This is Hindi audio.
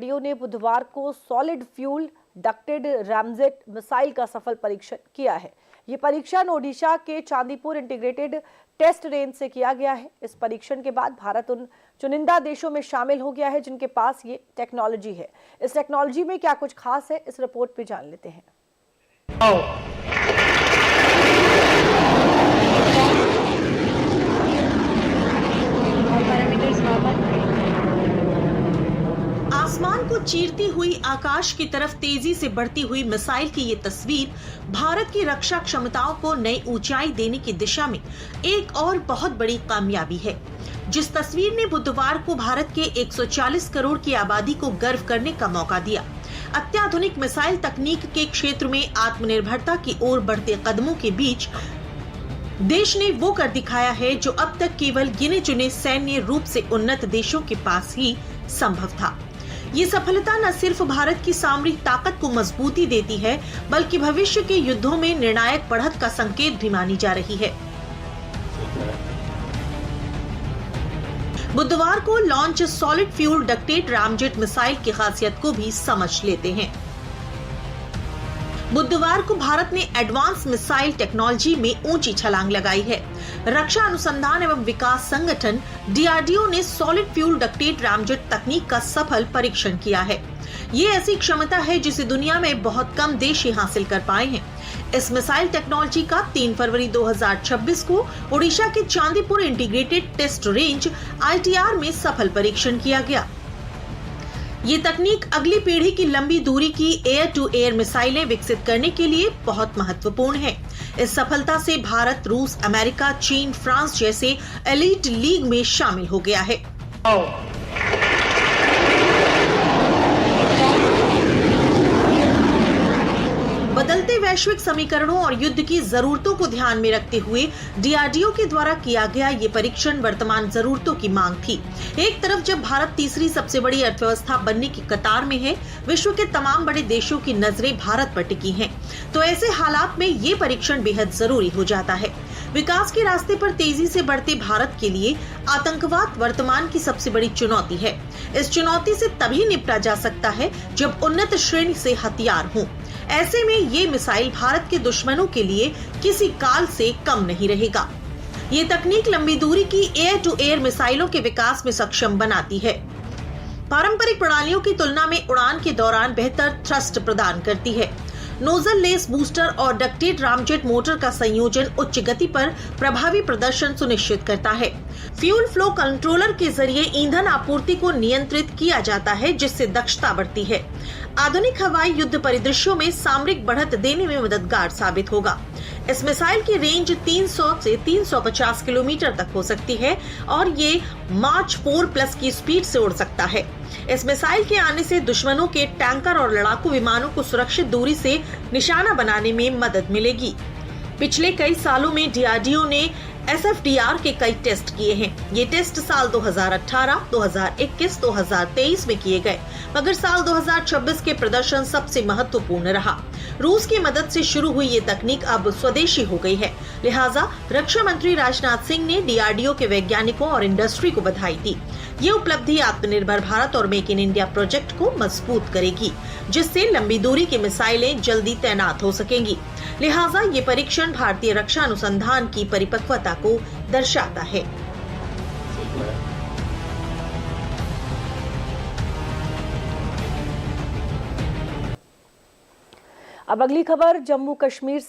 डीआरडीओ ने बुधवार को solid fuel ducted ramjet missile का सफल परीक्षण किया है। ये परीक्षण ओडिशा के चांदीपुर इंटीग्रेटेड टेस्ट रेंज से किया गया है। इस परीक्षण के बाद भारत उन चुनिंदा देशों में शामिल हो गया है जिनके पास ये टेक्नोलॉजी है। इस टेक्नोलॉजी में क्या कुछ खास है, इस रिपोर्ट पे जान लेते हैं। आसमान को चीरती हुई आकाश की तरफ तेजी से बढ़ती हुई मिसाइल की ये तस्वीर भारत की रक्षा क्षमताओं को नई ऊंचाई देने की दिशा में एक और बहुत बड़ी कामयाबी है। जिस तस्वीर ने बुधवार को भारत के 140 करोड़ की आबादी को गर्व करने का मौका दिया। अत्याधुनिक मिसाइल तकनीक के क्षेत्र में आत्मनिर्भरता की ओर बढ़ते कदमों के बीच देश ने वो कर दिखाया है जो अब तक केवल गिने चुने सैन्य रूप से उन्नत देशों के पास ही संभव था। ये सफलता न सिर्फ भारत की सामरिक ताकत को मजबूती देती है, बल्कि भविष्य के युद्धों में निर्णायक बढ़त का संकेत भी मानी जा रही है। बुधवार को launch solid fuel ducted ramjet missile की खासियत को भी समझ लेते हैं। बुधवार को भारत ने एडवांस मिसाइल टेक्नोलॉजी में ऊंची छलांग लगाई है। रक्षा अनुसंधान एवं विकास संगठन डीआरडीओ ने सॉलिड फ्यूल डक्टेड रामजेट तकनीक का सफल परीक्षण किया है। ये ऐसी क्षमता है जिसे दुनिया में बहुत कम देश ही हासिल कर पाए हैं। इस मिसाइल टेक्नोलॉजी का 3 फरवरी 2026 को ओडिशा के Chandipur integrated test range ITR में सफल परीक्षण किया गया। ये तकनीक अगली पीढ़ी की लंबी दूरी की एयर टू एयर मिसाइलें विकसित करने के लिए बहुत महत्वपूर्ण है। इस सफलता से भारत, रूस, अमेरिका, चीन, फ्रांस जैसे एलीट लीग में शामिल हो गया है। बदलते वैश्विक समीकरणों और युद्ध की जरूरतों को ध्यान में रखते हुए डीआरडीओ के द्वारा किया गया ये परीक्षण वर्तमान जरूरतों की मांग थी। एक तरफ जब भारत तीसरी सबसे बड़ी अर्थव्यवस्था बनने की कतार में है, विश्व के तमाम बड़े देशों की नजरें भारत पर टिकी हैं, तो ऐसे हालात में ये परीक्षण बेहद जरूरी हो जाता है। विकास के रास्ते पर तेजी से बढ़ते भारत के लिए आतंकवाद वर्तमान की सबसे बड़ी चुनौती है। इस चुनौती से तभी निपटा जा सकता है जब उन्नत श्रेणी से हथियार हों। ऐसे में ये मिसाइल भारत के दुश्मनों के लिए किसी काल से कम नहीं रहेगा। ये तकनीक लंबी दूरी की एयर टू एयर मिसाइलों के विकास में सक्षम बनाती है। पारंपरिक प्रणालियों की तुलना में उड़ान के दौरान बेहतर थ्रस्ट प्रदान करती है। नोजल लेस बूस्टर और डक्टेड रामजेट मोटर का संयोजन उच्च गति पर प्रभावी प्रदर्शन सुनिश्चित करता है। फ्यूल फ्लो कंट्रोलर के जरिए ईंधन आपूर्ति को नियंत्रित किया जाता है, जिससे दक्षता बढ़ती है। आधुनिक हवाई युद्ध परिदृश्यों में सामरिक बढ़त देने में मददगार साबित होगा। इस मिसाइल की रेंज 300 से 350 किलोमीटर तक हो सकती है और ये मार्च 4+ की स्पीड से उड़ सकता है। इस मिसाइल के आने से दुश्मनों के टैंकर और लड़ाकू विमानों को सुरक्षित दूरी से निशाना बनाने में मदद मिलेगी। पिछले कई सालों में डीआरडीओ ने SFDR के कई टेस्ट किए हैं। ये टेस्ट साल 2018, 2021, 2023 में किए गए, मगर साल 2026 के प्रदर्शन सबसे महत्वपूर्ण रहा। रूस की मदद से शुरू हुई ये तकनीक अब स्वदेशी हो गई है। लिहाजा रक्षा मंत्री राजनाथ सिंह ने डीआरडीओ के वैज्ञानिकों और इंडस्ट्री को बधाई दी। ये उपलब्धि आत्मनिर्भर भारत और मेक इन इंडिया प्रोजेक्ट को मजबूत करेगी, जिससे लंबी दूरी की मिसाइलें जल्दी तैनात हो सकेंगी। लिहाजा ये परीक्षण भारतीय रक्षा अनुसंधान की परिपक्वता को दर्शाता है। अब अगली खबर जम्मू कश्मीर से।